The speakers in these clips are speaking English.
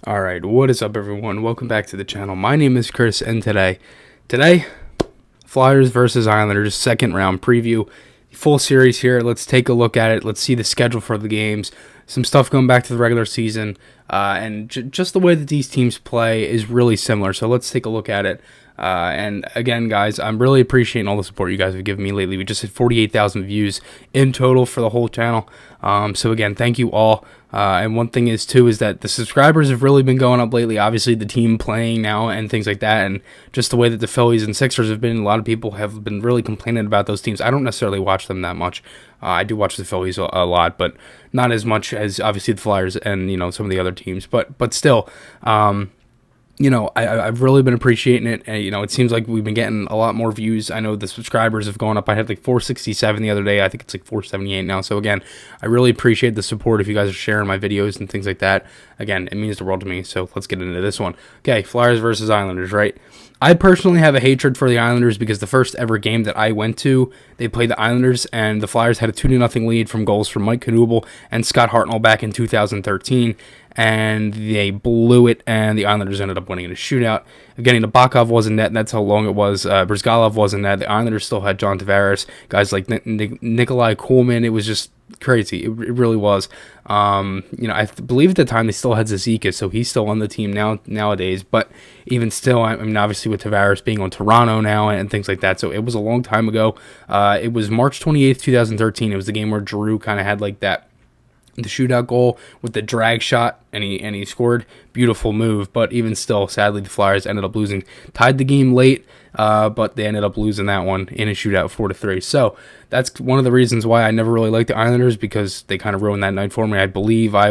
Alright, what is up everyone? Welcome back to the channel. My name is Chris, and today, Flyers versus Islanders, second round preview. Full series here. Let's take a look at it. Let's see the schedule for the games. Some stuff going back to the regular season. And just the way that these teams play is really similar. So let's take a look at it. And again, guys, I'm really appreciating all the support you guys have given me lately. We just hit 48,000 views in total for the whole channel. So again, thank you all. And one thing is that the subscribers have really been going up lately. Obviously, the team playing now and things like that, and just the way that the Phillies and Sixers have been. A lot of people have been really complaining about those teams. I don't necessarily watch them that much. I do watch the Phillies a lot, but not as much as obviously the Flyers and some of the other teams. But still. I've really been appreciating it. And, it seems like we've been getting a lot more views. I know the subscribers have gone up. I had like 467 the other day. I think it's like 478 now. So again, I really appreciate the support if you guys are sharing my videos and things like that. Again, it means the world to me. So let's get into this one. Okay, Flyers versus Islanders, right? I personally have a hatred for the Islanders because the first ever game that I went to, they played the Islanders, and the Flyers had a 2-0 lead from goals from Mike Knuble and Scott Hartnell back in 2013, and they blew it, and the Islanders ended up winning in a shootout. Evgeny Nabokov was in net, and that's how long it was. Brizgalov was in net. The Islanders still had John Tavares, guys like Nikolai Kuhlman. It was just crazy. It really was. I believe at the time they still had Zizekas, so he's still on the team nowadays. But even still, I mean, obviously with Tavares being on Toronto now and things like that, so it was a long time ago. It was March 28th, 2013. It was the game where Giroux kind of had like the shootout goal with the drag shot, and he scored. Beautiful move, but even still, sadly, the Flyers ended up losing. Tied the game late, but they ended up losing that one in a shootout 4-3. So that's one of the reasons why I never really liked the Islanders, because they kind of ruined that night for me. I believe I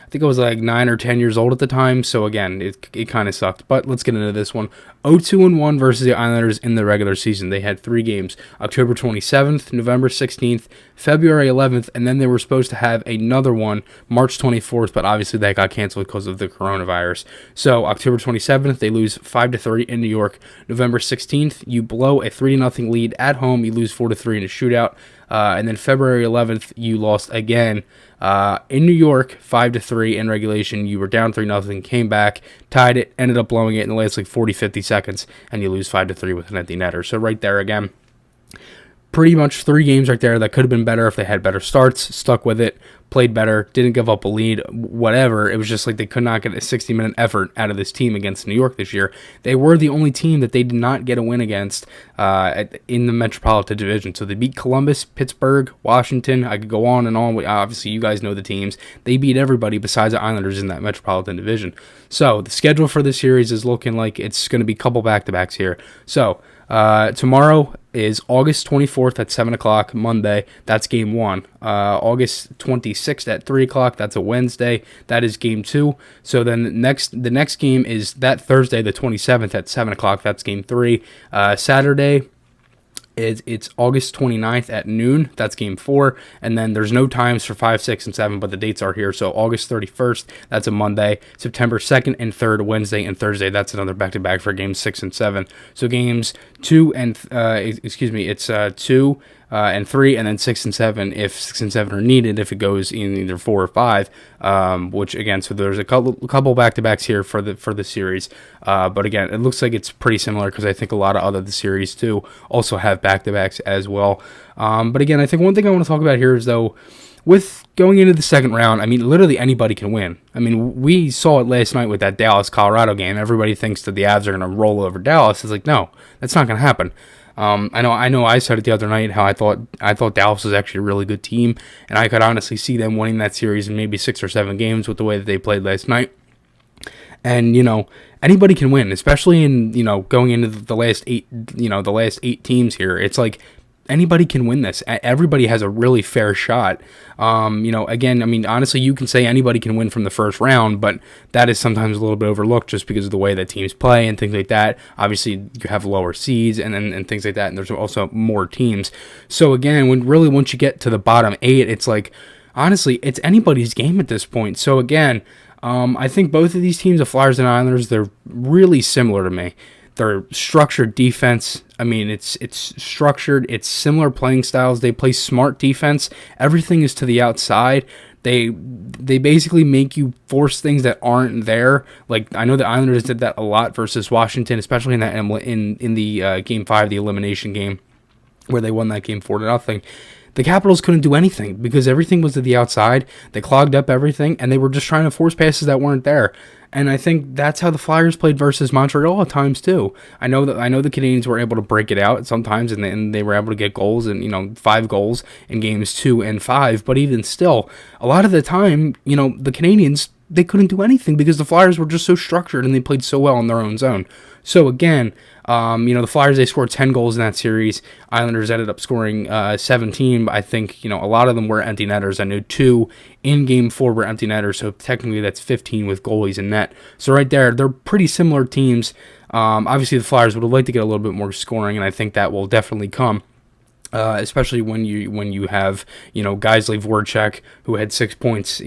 think I was like 9 or 10 years old at the time, so again, it kind of sucked. But let's get into this one. 0-2-1 versus the Islanders in the regular season. They had 3 games, October 27th, November 16th, February 11th, and then they were supposed to have another one, March 24th, but obviously that got canceled because of the coronavirus. So October 27th, they lose 5-3 in New York. November 16th, you blow a 3-0 lead at home, you lose 4-3 in a shootout. And then February 11th, you lost again in New York, 5-3 in regulation. You were down 3-0, came back, tied it, ended up blowing it in the last like 40-50 seconds, and you lose 5-3 with an empty netter. So right there again, pretty much 3 games right there that could have been better if they had better starts, stuck with it, played better, didn't give up a lead, whatever. It was just like they could not get a 60-minute effort out of this team against New York this year. They were the only team that they did not get a win against in the Metropolitan Division. So they beat Columbus, Pittsburgh, Washington. I could go on and on. Obviously, you guys know the teams. They beat everybody besides the Islanders in that Metropolitan Division. So the schedule for this series is looking like it's going to be a couple back-to-backs here. So tomorrow is August 24th at 7 o'clock, Monday. That's game 1. August 26th at 3 o'clock. That's a Wednesday. That is game 2. So then the next game is that Thursday, the 27th at 7 o'clock. That's game 3. Saturday, it's August 29th at noon. That's game 4. And then there's no times for 5, 6, and 7, but the dates are here. So August 31st, that's a Monday. September 2nd and 3rd, Wednesday and Thursday. That's another back-to-back for games 6 and 7. So games 2 and 2 and 3, and then 6 and 7 if 6 and 7 are needed, if it goes in either 4 or 5, which again, so there's a couple back-to-backs here for the series, but again, it looks like it's pretty similar because I think a lot of other the series too also have back-to-backs as well. But again, I think one thing I want to talk about here is, though, with going into the second round, I mean, literally anybody can win. I mean, we saw it last night with that Dallas-Colorado game. Everybody thinks that the Avs are going to roll over Dallas. It's like, no, that's not going to happen. I know. I said it the other night how I thought Dallas was actually a really good team, and I could honestly see them winning that series in maybe 6 or 7 games with the way that they played last night. And anybody can win, especially in going into the last 8 teams here. It's like anybody can win this. Everybody has a really fair shot. Again, I mean, honestly, you can say anybody can win from the first round, but that is sometimes a little bit overlooked just because of the way that teams play and things like that. Obviously, you have lower seeds and things like that, and there's also more teams. So again, once you get to the bottom 8, it's like, honestly, it's anybody's game at this point. So again, I think both of these teams, the Flyers and Islanders, they're really similar to me. their structured defense. I mean, it's structured. It's similar playing styles. They play smart defense. Everything is to the outside. They basically make you force things that aren't there. Like, I know the Islanders did that a lot versus Washington, especially in that in the Game 5, the elimination game, where they won that game 4-0. The Capitals couldn't do anything because everything was to the outside. They clogged up everything, and they were just trying to force passes that weren't there. And I think that's how the Flyers played versus Montreal at times too. I know the Canadiens were able to break it out sometimes, and they were able to get goals, and 5 goals in games 2 and 5. But even still, a lot of the time, the Canadiens, they couldn't do anything because the Flyers were just so structured and they played so well in their own zone. So again, the Flyers, they scored 10 goals in that series. Islanders ended up scoring 17. But I think, a lot of them were empty netters. I know 2 in Game 4 were empty netters, so technically that's 15 with goalies in net. So right there, they're pretty similar teams. Obviously, the Flyers would have liked to get a little bit more scoring, and I think that will definitely come. Especially when you have guys like Voracek, who had 6 points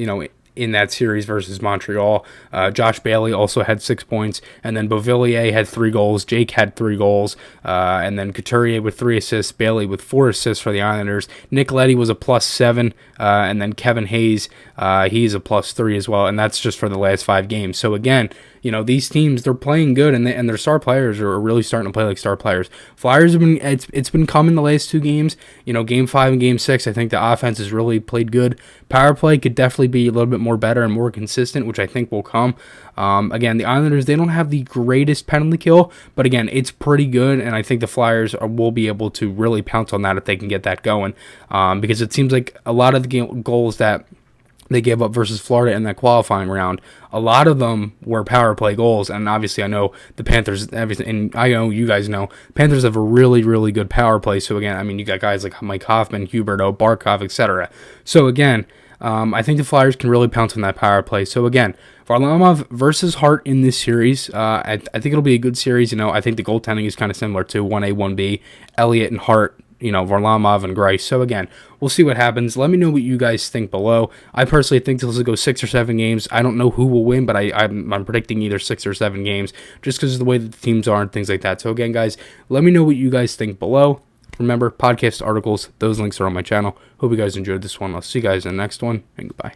in that series versus Montreal. Josh Bailey also had 6 points, and then Beauvillier had 3 goals. Jake had 3 goals, and then Couturier with 3 assists, Bailey with 4 assists for the Islanders. Nick Leddy was a +7, and then Kevin Hayes, he's a +3 as well, and that's just for the last 5 games. So again, these teams, they're playing good, and their star players are really starting to play like star players. Flyers have been, it's been coming the last 2 games. Game 5 and Game 6, I think the offense has really played good. Power play could definitely be a little bit more better and more consistent, which I think will come. Again, the Islanders, they don't have the greatest penalty kill, but again, it's pretty good, and I think the Flyers will be able to really pounce on that if they can get that going, because it seems like a lot of the goals that they gave up versus Florida in that qualifying round, a lot of them were power play goals. And obviously I know the Panthers, and I know you guys know, Panthers have a really, really good power play. So again, I mean, you got guys like Mike Hoffman, Huberto, Barkov, etc. So again, I think the Flyers can really pounce on that power play. So again, Varlamov versus Hart in this series, I think it'll be a good series. I think the goaltending is kind of similar to 1A, 1B, Elliott and Hart, Varlamov and Grice. So again, we'll see what happens. Let me know what you guys think below. I personally think this will go 6 or 7 games. I don't know who will win, but I'm predicting either 6 or 7 games just because of the way that the teams are and things like that. So again, guys, let me know what you guys think below. Remember, podcast articles, those links are on my channel. Hope you guys enjoyed this one. I'll see you guys in the next one, and goodbye.